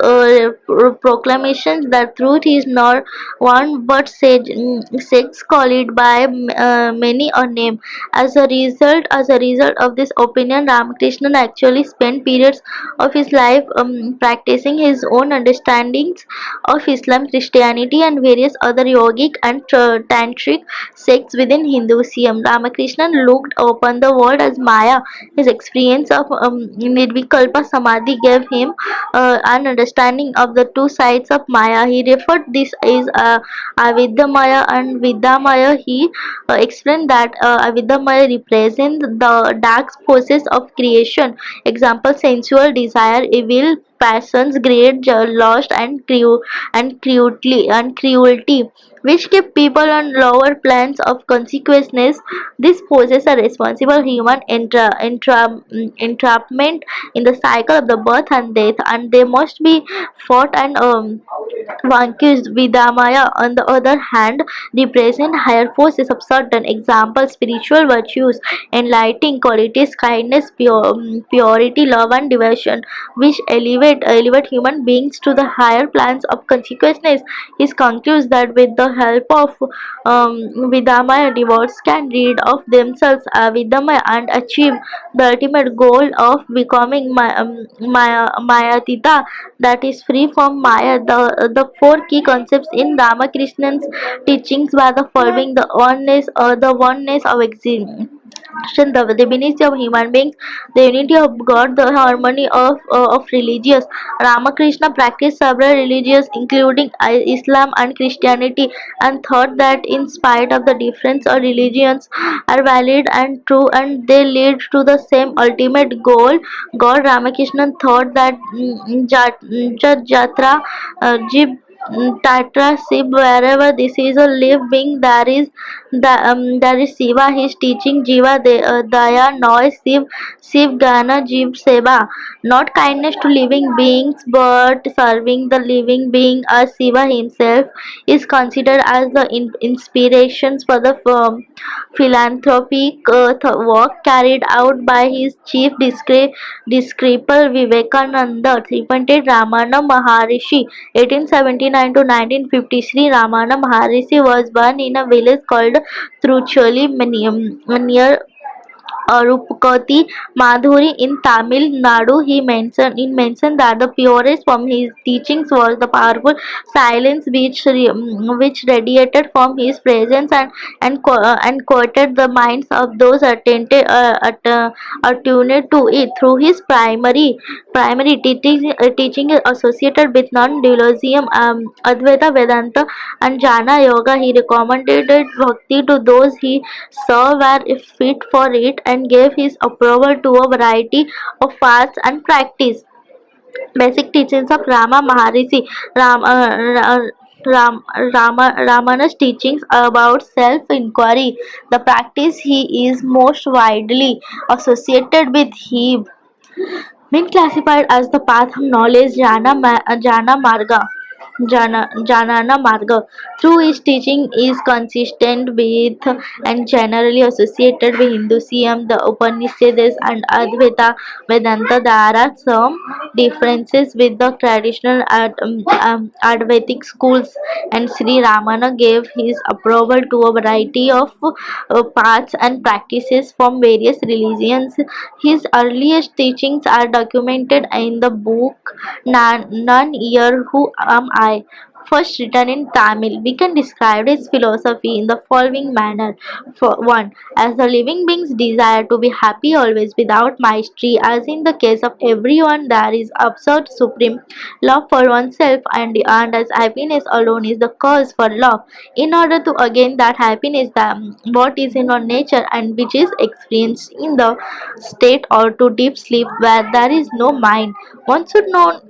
S1: proclamations that truth is not one but six call it by many a name. As a result of this opinion, Ramakrishnan actually spent periods of his life practicing his own understandings of Islam, Christianity, and various other yogic and tantric sects within Hinduism. Ramakrishnan looked upon the world as Maya. His experience of Nirvikalpa Samadhi gave him an understanding of the two sides of Maya. He referred this as Avidya Maya and Vidya Maya. He explained that Avidya Maya represents the dark forces of creation. Example: sensual desire, evil passions, greed, lust, and cruelty, which keep people on lower planes of consciousness. These forces are responsible human entrapment in the cycle of the birth and death, and they must be fought and vanquished. Vidamaya, on the other hand, represent higher forces of certain examples, spiritual virtues, enlightening qualities, kindness, purity, love, and devotion, which elevate human beings to the higher plans of consciousness. He concludes that with the help of Vidamaya, devotees can rid of themselves Vidamaya and achieve the ultimate goal of becoming Mayatita, that is free from Maya. The four key concepts in Ramakrishnan's teachings were the following: the oneness of existence, the divinity of human beings, the unity of God, the harmony of religions. Ramakrishna practiced several religions, including Islam and Christianity, and thought that in spite of the difference, all religions are valid and true, and they lead to the same ultimate goal, God. Ramakrishna thought that Jatra, Jib, Tatra, Sib, wherever this is a living being, there is Shiva. His teaching Jiva Daya Noy Shiv Gana Jiv Seva, not kindness to living beings but serving the living being as Shiva himself, is considered as the inspirations for the philanthropic work carried out by his chief disciple Vivekananda. Tripuntate Ramana Maharishi, 1879 to 1953. Ramana Maharishi was born in a village called Trucholi near Rupakoti Madhuri in Tamil Nadu. He mentioned that the purest from his teachings was the powerful silence which radiated from his presence, and quoted the minds of those attuned to it through his primary teaching associated with non-dualism, Advaita Vedanta, and Jnana Yoga. He recommended bhakti to those he saw were fit for it, and gave his approval to a variety of paths and practice. Basic teachings of Rama Maharishi. Ram, Ram, Ramana's teachings about self-inquiry, the practice he is most widely associated with, he been classified as the path of knowledge, Jnana Marga. Janana Marga. Through his teaching is consistent with and generally associated with Hinduism, the Upanishads, and Advaita Vedanta. There are some differences with the traditional Advaitic schools, and Sri Ramana gave his approval to a variety of paths and practices from various religions. His earliest teachings are documented in the book None Here Who Am I, first written in Tamil. We can describe his philosophy in the following manner. For one, as the living beings desire to be happy always without mastery, as in the case of everyone, there is absolute supreme love for oneself, and as happiness alone is the cause for love. In order to gain that happiness, what is in our nature and which is experienced in the state or to deep sleep where there is no mind, one should know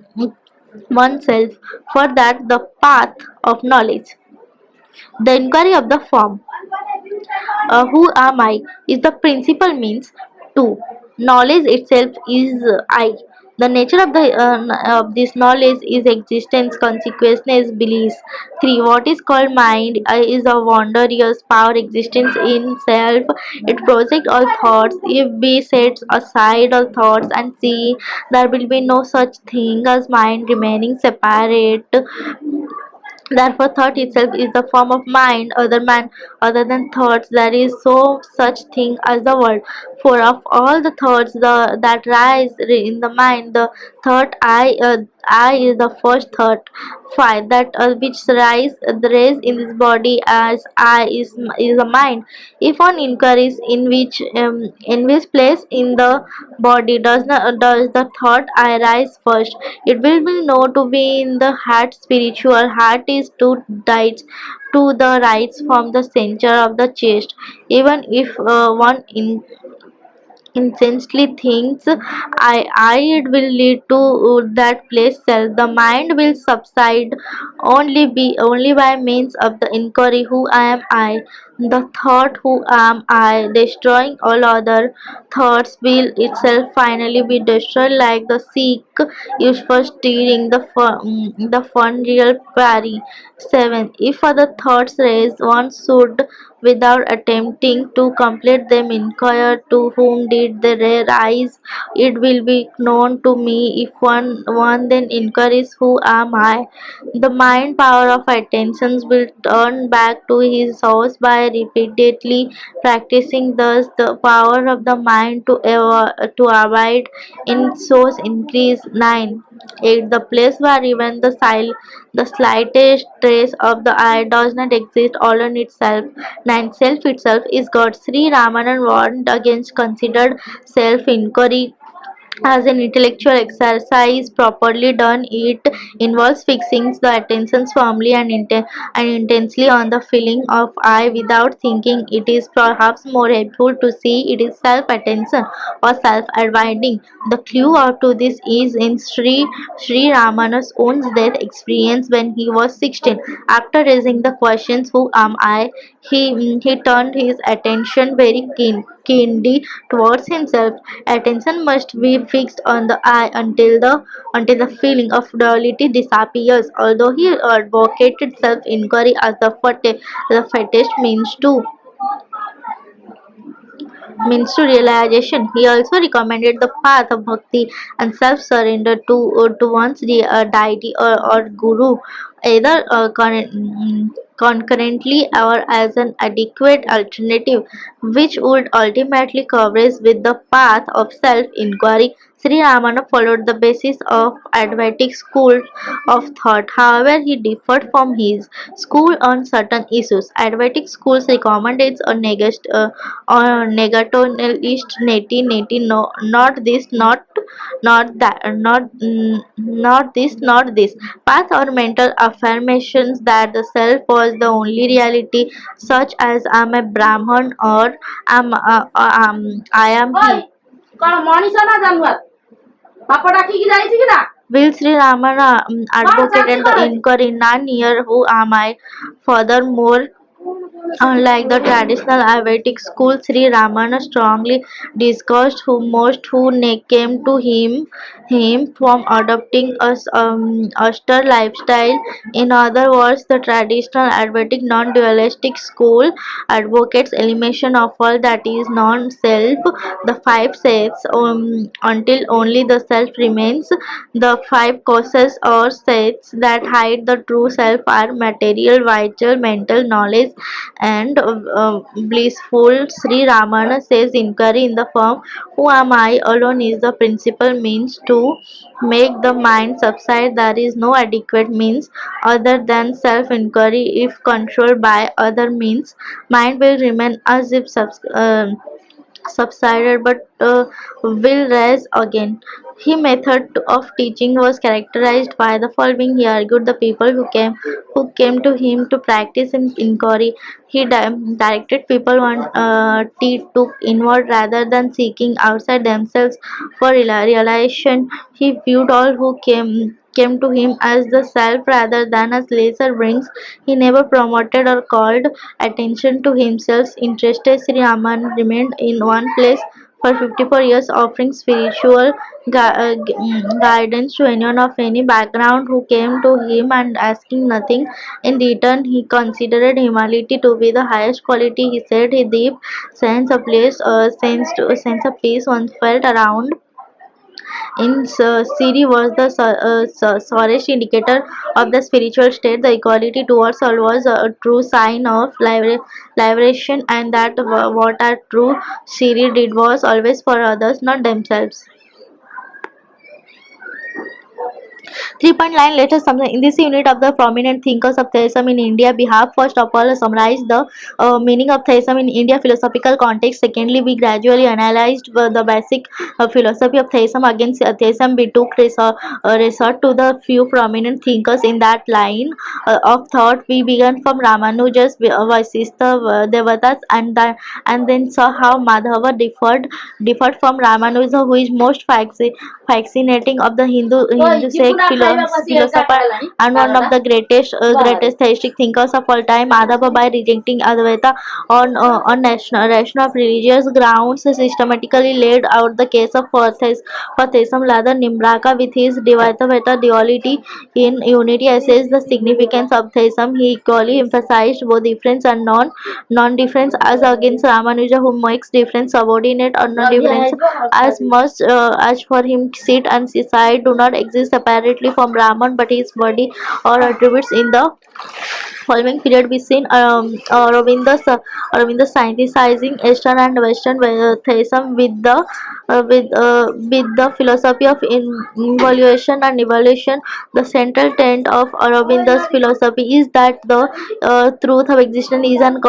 S1: oneself. For that, the path of knowledge, the inquiry of the form, who am I, is the principal means. 2. Knowledge itself is I. The nature of of this knowledge is existence, consequences, beliefs. 3. What is called mind is a wondrous power, existence in self. It projects all thoughts. If we set aside all thoughts and see, there will be no such thing as mind remaining separate. Therefore, thought itself is the form of mind. Other than thoughts, there is so such thing as the world. For of all the thoughts that rise in the mind, the thought I is the first thought. 5. That which rise in this body as I is the mind. If one inquiries in which place in the body does the thought I rise first, it will be known to be in the heart. Spiritual heart is to the right from the center of the chest. Even if one intensely thinks I it will lead to that place self. The mind will subside only by means of the inquiry who am I. The thought who am I, destroying all other thoughts, will itself finally be destroyed like the sick is first steering the fun real parry. 7. If other thoughts raise, one should, without attempting to complete them, inquire to whom did they rise. It will be known to me. If one then inquires who am I, the mind power of attention will turn back to his source by repeatedly practicing. Thus, the power of the mind to abide in source increase. 9. 8. The place where even the slightest trace of the I does not exist all on itself. 9. Self itself is God. Sri Ramanan warned against considered self-inquiry as an intellectual exercise. Properly done, it involves fixing the attention firmly and intensely on the feeling of I without thinking. It is perhaps more helpful to see it is self-attention or self-abiding. The clue out to this is in Sri Ramana's own death experience when he was 16. After raising the questions, who am I, he turned his attention very keenly towards himself. Attention must be fixed on the I until the feeling of duality disappears. Although he advocated self-inquiry as the fattest means to realization, he also recommended the path of bhakti and self-surrender to one's deity or guru, either concurrently or as an adequate alternative, which would ultimately converge with the path of self-inquiry. Sri Ramana followed the basis of Advaitic school of thought. However, he differed from his school on certain issues. Advaitic schools recommended a negationalist nati, no, not this, not that, not this path or mental affirmations that the self was the only reality, such as I'm a Brahman or I am he. Will Sri Ramana advocated the inquiry, none near who am I. Furthermore, unlike the traditional Vedic school, Sri Ramana strongly discouraged most who came to him from adopting a austere lifestyle. In other words, the traditional Vedic non-dualistic school advocates elimination of all that is non-self, the five sets, until only the self remains. The five causes or sets that hide the true self are material, vital, mental, knowledge, and blissful. Sri Ramana says inquiry in the form "Who am I?" alone is the principal means to make the mind subside. There is no adequate means other than self-inquiry. If controlled by other means, mind will remain as if subsided but will rise again. His method of teaching was characterized by the following. He argued the people who came to him to practice in inquiry. He directed people to inward rather than seeking outside themselves for realization. He viewed all who came to him as the self rather than as lesser beings. He never promoted or called attention to himself. Interested, Sri Raman remained in one place for 54 years, offering spiritual guidance to anyone of any background who came to him and asking nothing in return. He considered humility to be the highest quality. He said his deep sense of peace once felt around in Siri was the surest indicator of the spiritual state. The equality towards all was a true sign of liberation, and that what a true Siri did was always for others, not themselves. 3-point line letters in this unit of the prominent thinkers of theism in India. We have first of all summarized the meaning of theism in India philosophical context. Secondly, we gradually analyzed the basic philosophy of theism. Against theism, we took resort to the few prominent thinkers in that line of thought. We began from Ramanuja's Vasistha Devatas, and then saw how Madhava differed from Ramanuja, who is most fascinating of the Hindu sect philosopher and one of the greatest theistic thinkers of all time. Madhava, by rejecting Advaita on national rational of religious grounds, systematically laid out the case of for theism. Rather, Nimbraka, with his Dvaita duality in unity, assessed the significance of theism. He equally emphasized both difference and non-difference, as against Ramanuja, who makes difference subordinate or non-difference as much as for him seat and side do not exist separately from Brahman, but his body or attributes. In the following period, we seen Aurobindo synthesizing Eastern and Western theism with the philosophy of involution and evolution. The central tenet of Aurobindo's philosophy is that the truth of existence is an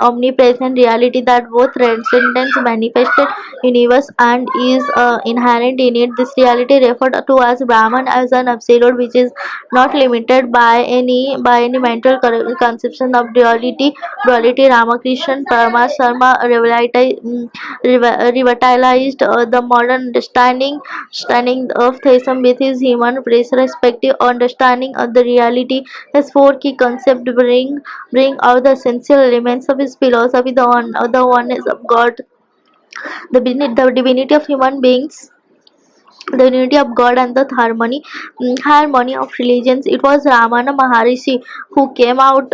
S1: omnipresent reality that both transcends manifested universe and is inherent in it. This reality referred to as Brahman as an absolute which is not limited by any mental conception of duality. Ramakrishna Paramasarma revitalized the modern understanding of theism with his human perspective understanding of the reality. His four key concepts bring out the essential elements of his philosophy: the oneness of God, the divinity of human beings, the unity of God, and the harmony of religions. It was Ramana Maharishi who came out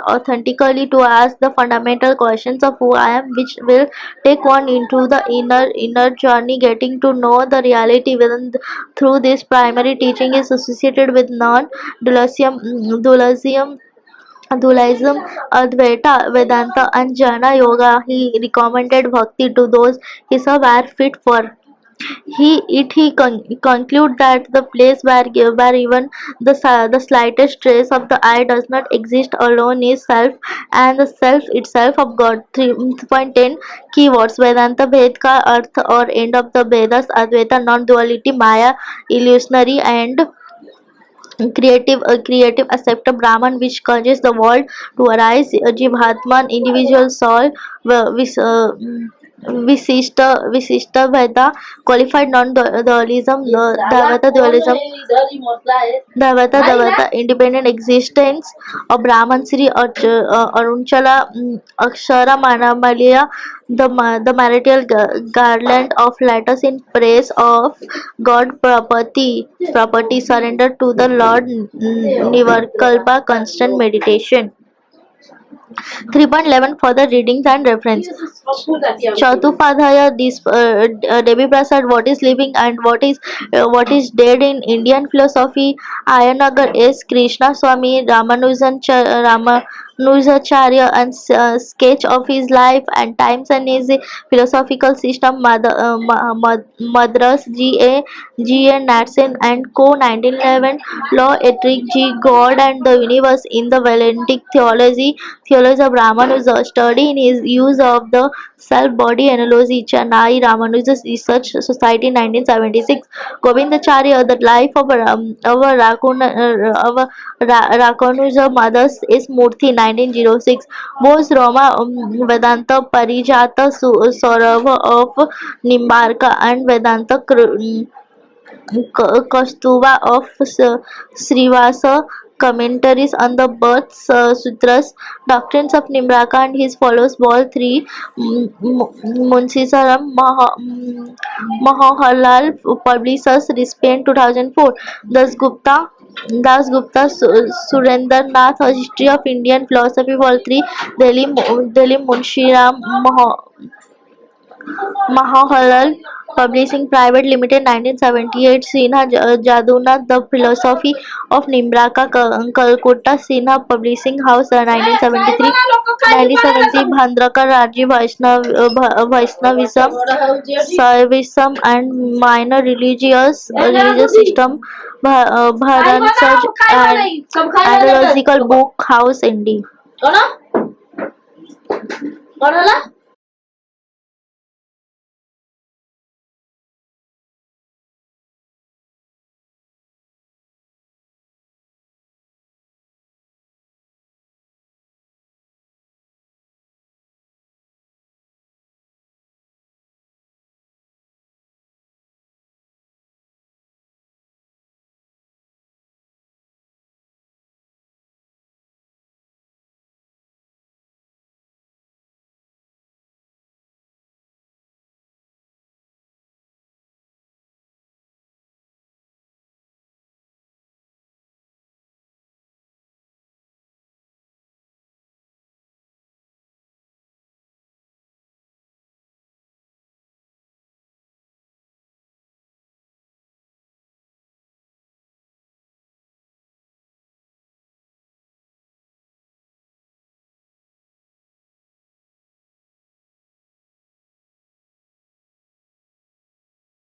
S1: authentically to ask the fundamental questions of who I am, which will take one into the inner journey, getting to know the reality within. Through this primary teaching is associated with non-dualism, Dualism, Advaita, Vedanta, and Jnana Yoga. He recommended bhakti to those he saw were fit for. He conclude that the place where even the slightest trace of the I does not exist alone is self, and the self itself of God. 3.10 Keywords: Vedanta, Ved ka earth or end of the Vedas, Advaita, non-duality, Maya, illusionary, and creative aspect of Brahman, which causes the world to arise. Jivatman, individual soul, Visishta Veda, qualified non-dualism, Dvaita dualism, Dvaita independent existence of Brahman, Sri Arunchala, Akshara Manamalaya, the marital garland of letters in praise of God, property surrender to the Lord, Nivarkalpa, constant meditation. 3.11 Further readings and reference. Chatupadhyaya, this Devi Prasad, What is Living and What is Dead in Indian Philosophy. Ayanagar S. Krishna Swami Ramanujacharya, and sketch of his life and times and his philosophical system. Madras G. A. Natsen and Co. 1911. Law Ethic G. God and the Universe in the Valedic Theology of Ramanuja, study in his use of the self-body analogy, Chennai Ramanuja's Research Society, 1976. Govindacharya, The Life of Rakanuja Mothers is Murthy, 1906. Bose Roma, Vedanta Parijata Saurabh of Nimbarka, and Vedanta Kaustubha of Srivasa, commentaries on the Birth Sutras, doctrines of Nimraka and his followers, Vol 3, Munsisaram Mahahalal, publishers, Rispen, 2004. Das Gupta Surender Nath, History of Indian Philosophy, Vol 3, Delhi Munshiram Mahahalal Publishing Private Limited, 1978. Sinha Jadunath, The Philosophy of Nimbraka, Calcutta, Sinha Publishing House, 1973. 1970. Bhandrakar Raji Vaishnavism, Saivism, and minor religious system, Bharansaj, and Analogical Book House, India.